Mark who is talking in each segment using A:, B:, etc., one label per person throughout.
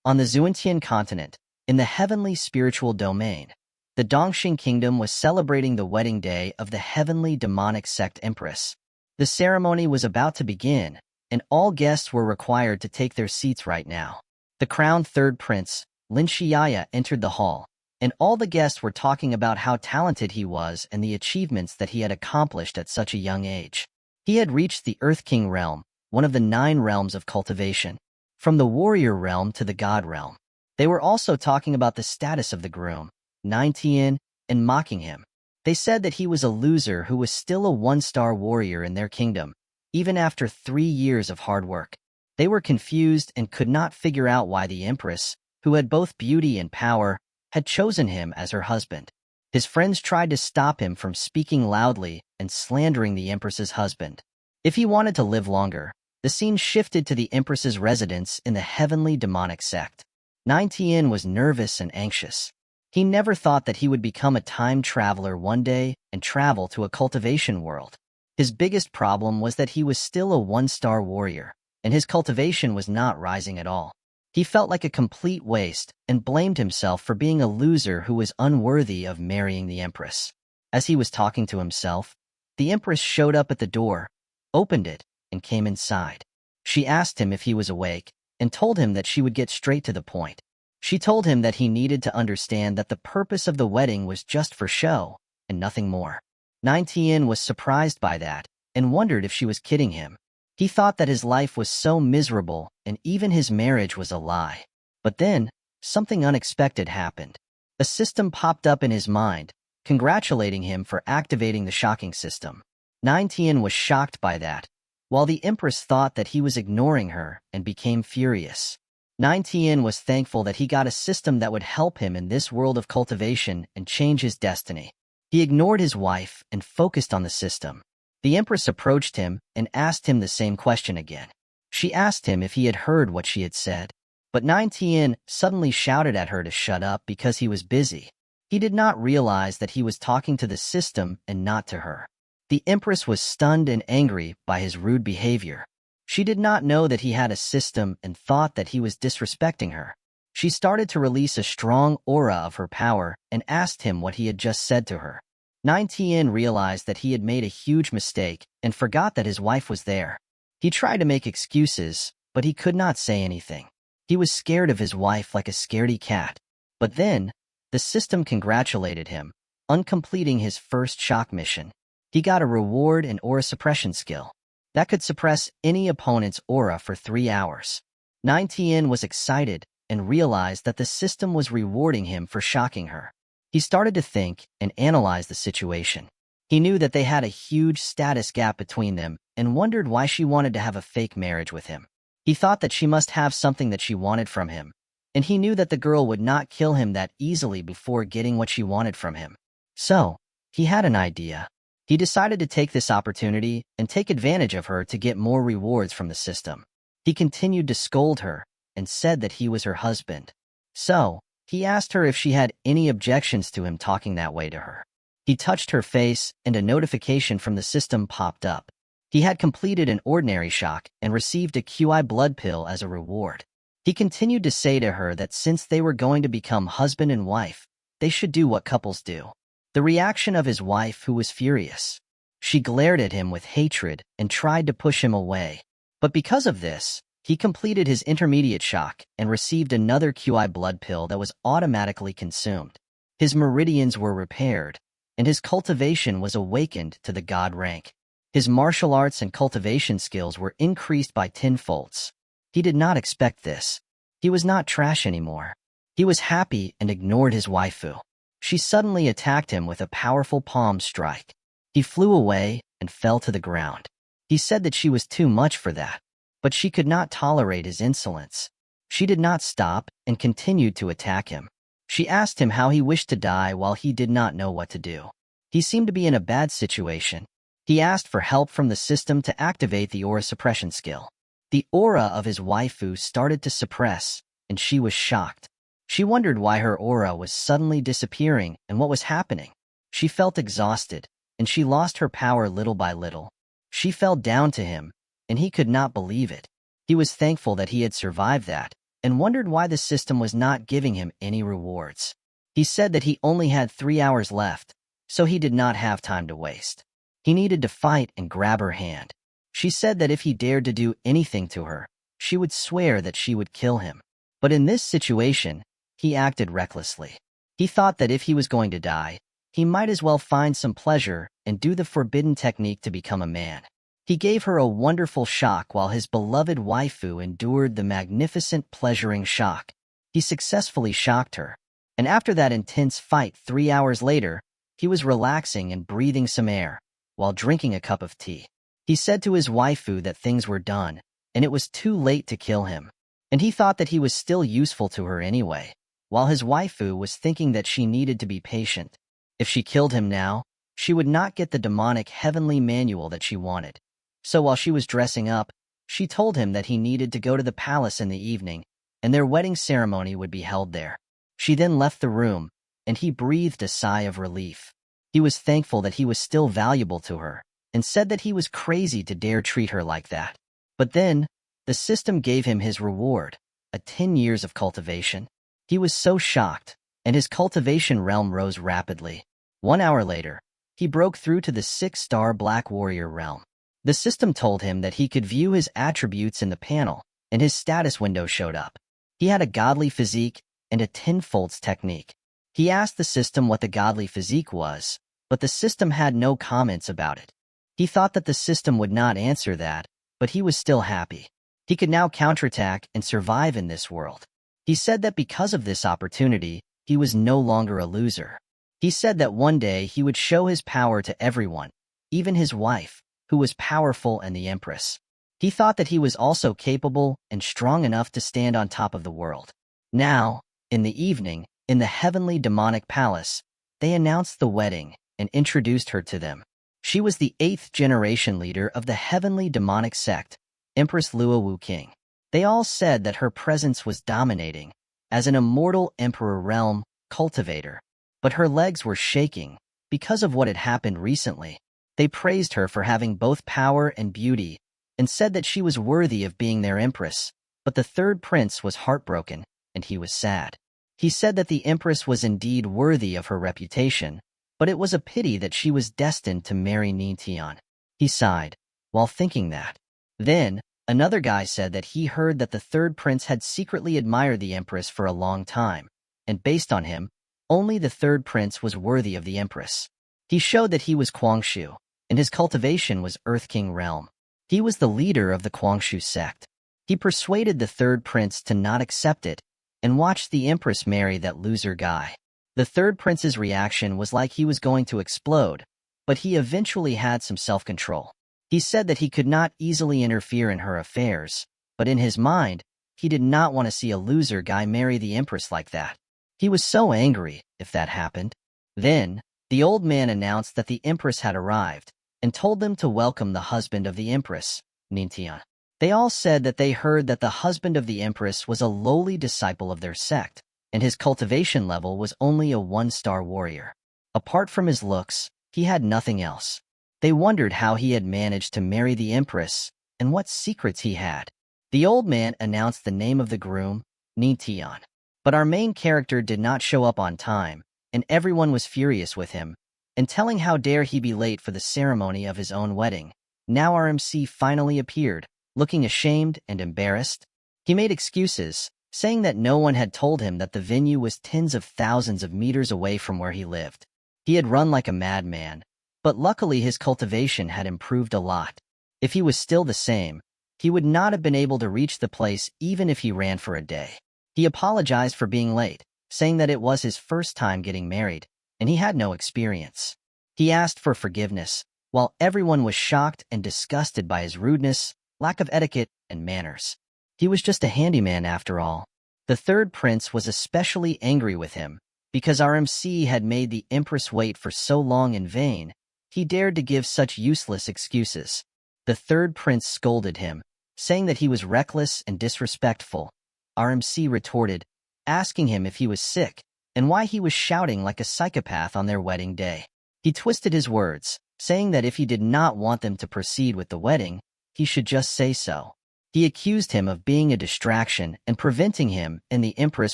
A: On the Zuantian continent, in the heavenly spiritual domain, the Dongxing Kingdom was celebrating the wedding day of the heavenly demonic sect Empress. The ceremony was about to begin, and all guests were required to take their seats right now. The crowned third prince, Lin Shiaya, entered the hall, and all the guests were talking about how talented he was and the achievements that he had accomplished at such a young age. He had reached the Earth King realm, one of the 9 realms of cultivation, from the warrior realm to the god realm. They were also talking about the status of the groom, Ning Tian, and mocking him. They said that he was a loser who was still a 1-star warrior in their kingdom, even after 3 years of hard work. They were confused and could not figure out why the Empress, who had both beauty and power, had chosen him as her husband. His friends tried to stop him from speaking loudly and slandering the Empress's husband. If he wanted to live longer, the scene shifted to the Empress's residence in the heavenly demonic sect. Ning Tian was nervous and anxious. He never thought that he would become a time traveler one day and travel to a cultivation world. His biggest problem was that he was still a 1-star warrior, and his cultivation was not rising at all. He felt like a complete waste and blamed himself for being a loser who was unworthy of marrying the Empress. As he was talking to himself, the Empress showed up at the door, opened it, and came inside. She asked him if he was awake and told him that she would get straight to the point. She told him that he needed to understand that the purpose of the wedding was just for show and nothing more. Ning Tian was surprised by that and wondered if she was kidding him. He thought that his life was so miserable and even his marriage was a lie. But then, something unexpected happened. A system popped up in his mind, congratulating him for activating the shocking system. Ning Tian was shocked by that, while the Empress thought that he was ignoring her and became furious. Ning Tian was thankful that he got a system that would help him in this world of cultivation and change his destiny. He ignored his wife and focused on the system. The Empress approached him and asked him the same question again. She asked him if he had heard what she had said, but Ning Tian suddenly shouted at her to shut up because he was busy. He did not realize that he was talking to the system and not to her. The Empress was stunned and angry by his rude behavior. She did not know that he had a system and thought that he was disrespecting her. She started to release a strong aura of her power and asked him what he had just said to her. Ning Tian realized that he had made a huge mistake and forgot that his wife was there. He tried to make excuses, but he could not say anything. He was scared of his wife like a scaredy cat. But then, the system congratulated him, on completing his first shock mission. He got a reward and aura suppression skill that could suppress any opponent's aura for 3 hours. Ning Tian was excited and realized that the system was rewarding him for shocking her. He started to think and analyze the situation. He knew that they had a huge status gap between them and wondered why she wanted to have a fake marriage with him. He thought that she must have something that she wanted from him, and he knew that the girl would not kill him that easily before getting what she wanted from him. So, he had an idea. He decided to take this opportunity and take advantage of her to get more rewards from the system. He continued to scold her and said that he was her husband. So, he asked her if she had any objections to him talking that way to her. He touched her face and a notification from the system popped up. He had completed an ordinary shock and received a QI blood pill as a reward. He continued to say to her that since they were going to become husband and wife, they should do what couples do. The reaction of his wife, who was furious. She glared at him with hatred and tried to push him away. But because of this, he completed his intermediate shock and received another QI blood pill that was automatically consumed. His meridians were repaired, and his cultivation was awakened to the god rank. His martial arts and cultivation skills were increased by 10-folds. He did not expect this. He was not trash anymore. He was happy and ignored his waifu. She suddenly attacked him with a powerful palm strike. He flew away and fell to the ground. He said that she was too much for that, but she could not tolerate his insolence. She did not stop and continued to attack him. She asked him how he wished to die while he did not know what to do. He seemed to be in a bad situation. He asked for help from the system to activate the aura suppression skill. The aura of his waifu started to suppress, and she was shocked. She wondered why her aura was suddenly disappearing and what was happening. She felt exhausted, and she lost her power little by little. She fell down to him, and he could not believe it. He was thankful that he had survived that, and wondered why the system was not giving him any rewards. He said that he only had 3 hours left, so he did not have time to waste. He needed to fight and grab her hand. She said that if he dared to do anything to her, she would swear that she would kill him. But in this situation, he acted recklessly. He thought that if he was going to die, he might as well find some pleasure and do the forbidden technique to become a man. He gave her a wonderful shock while his beloved waifu endured the magnificent pleasuring shock. He successfully shocked her. And after that intense fight 3 hours later, he was relaxing and breathing some air, while drinking a cup of tea. He said to his waifu that things were done, and it was too late to kill him. And he thought that he was still useful to her anyway, while his waifu was thinking that she needed to be patient. If she killed him now, she would not get the demonic heavenly manual that she wanted. So while she was dressing up, she told him that he needed to go to the palace in the evening, and their wedding ceremony would be held there. She then left the room, and he breathed a sigh of relief. He was thankful that he was still valuable to her, and said that he was crazy to dare treat her like that. But then, the system gave him his reward, 10 years of cultivation. He was so shocked, and his cultivation realm rose rapidly. 1 hour later, he broke through to the 6-star Black Warrior realm. The system told him that he could view his attributes in the panel, and his status window showed up. He had a godly physique and a 10-folds technique. He asked the system what the godly physique was, but the system had no comments about it. He thought that the system would not answer that, but he was still happy. He could now counterattack and survive in this world. He said that because of this opportunity, he was no longer a loser. He said that one day he would show his power to everyone, even his wife, who was powerful, and the Empress. He thought that he was also capable and strong enough to stand on top of the world. Now, in the evening, in the heavenly demonic palace, they announced the wedding and introduced her to them. She was the 8th generation leader of the heavenly demonic sect, Empress Luo King. They all said that her presence was dominating, as an immortal emperor realm cultivator. But her legs were shaking because of what had happened recently. They praised her for having both power and beauty, and said that she was worthy of being their empress. But the third prince was heartbroken, and he was sad. He said that the empress was indeed worthy of her reputation, but it was a pity that she was destined to marry Ning Tian. He sighed, while thinking that. Then, another guy said that he heard that the third prince had secretly admired the empress for a long time, and based on him, only the third prince was worthy of the empress. He showed that he was Guangshu, and his cultivation was Earth King realm. He was the leader of the Guangshu sect. He persuaded the third prince to not accept it, and watched the empress marry that loser guy. The third prince's reaction was like he was going to explode, but he eventually had some self-control. He said that he could not easily interfere in her affairs, but in his mind, he did not want to see a loser guy marry the empress like that. He was so angry if that happened. Then, the old man announced that the empress had arrived, and told them to welcome the husband of the empress, Ning Tian. They all said that they heard that the husband of the empress was a lowly disciple of their sect, and his cultivation level was only a 1-star warrior. Apart from his looks, he had nothing else. They wondered how he had managed to marry the empress, and what secrets he had. The old man announced the name of the groom, Ning Tian. But our main character did not show up on time, and everyone was furious with him, and telling how dare he be late for the ceremony of his own wedding. Now our MC finally appeared, looking ashamed and embarrassed. He made excuses, saying that no one had told him that the venue was tens of thousands of meters away from where he lived. He had run like a madman, but luckily his cultivation had improved a lot. If he was still the same, he would not have been able to reach the place even if he ran for a day. He apologized for being late, saying that it was his first time getting married, and he had no experience. He asked for forgiveness, while everyone was shocked and disgusted by his rudeness, lack of etiquette, and manners. He was just a handyman after all. The third prince was especially angry with him, because our MC had made the empress wait for so long in vain. He dared to give such useless excuses. The third prince scolded him, saying that he was reckless and disrespectful. Our MC retorted, asking him if he was sick, and why he was shouting like a psychopath on their wedding day. He twisted his words, saying that if he did not want them to proceed with the wedding, he should just say so. He accused him of being a distraction and preventing him and the Empress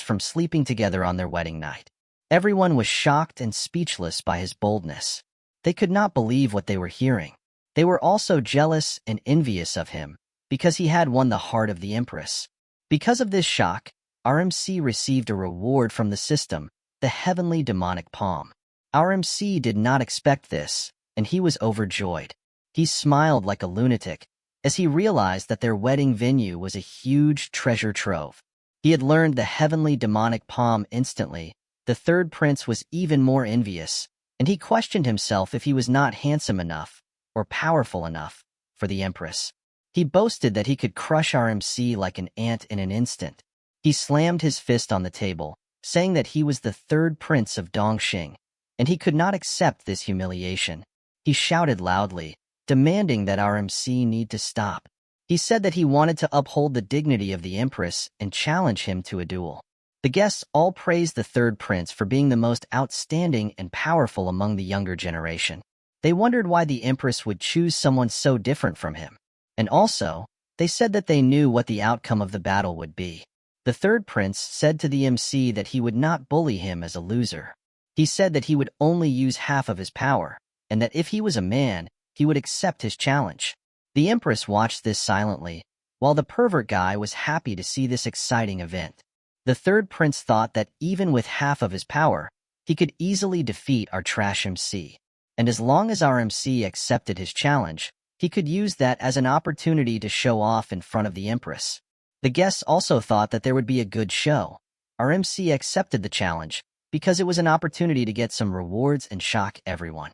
A: from sleeping together on their wedding night. Everyone was shocked and speechless by his boldness. They could not believe what they were hearing. They were also jealous and envious of him because he had won the heart of the Empress. Because of this shock, RMC received a reward from the system, the heavenly demonic palm. RMC did not expect this, and he was overjoyed. He smiled like a lunatic as he realized that their wedding venue was a huge treasure trove. He had learned the heavenly demonic palm instantly. The third prince was even more envious, and he questioned himself if he was not handsome enough or powerful enough for the Empress. He boasted that he could crush RMC like an ant in an instant. He slammed his fist on the table, saying that he was the third prince of Dongxing, and he could not accept this humiliation. He shouted loudly, demanding that RMC need to stop. He said that he wanted to uphold the dignity of the Empress and challenge him to a duel. The guests all praised the third prince for being the most outstanding and powerful among the younger generation. They wondered why the Empress would choose someone so different from him. And also, they said that they knew what the outcome of the battle would be. The third prince said to the MC that he would not bully him as a loser. He said that he would only use half of his power, and that if he was a man, he would accept his challenge. The Empress watched this silently, while the pervert guy was happy to see this exciting event. The third prince thought that even with half of his power, he could easily defeat our trash MC. And as long as our MC accepted his challenge, he could use that as an opportunity to show off in front of the Empress. The guests also thought that there would be a good show. Our MC accepted the challenge because it was an opportunity to get some rewards and shock everyone.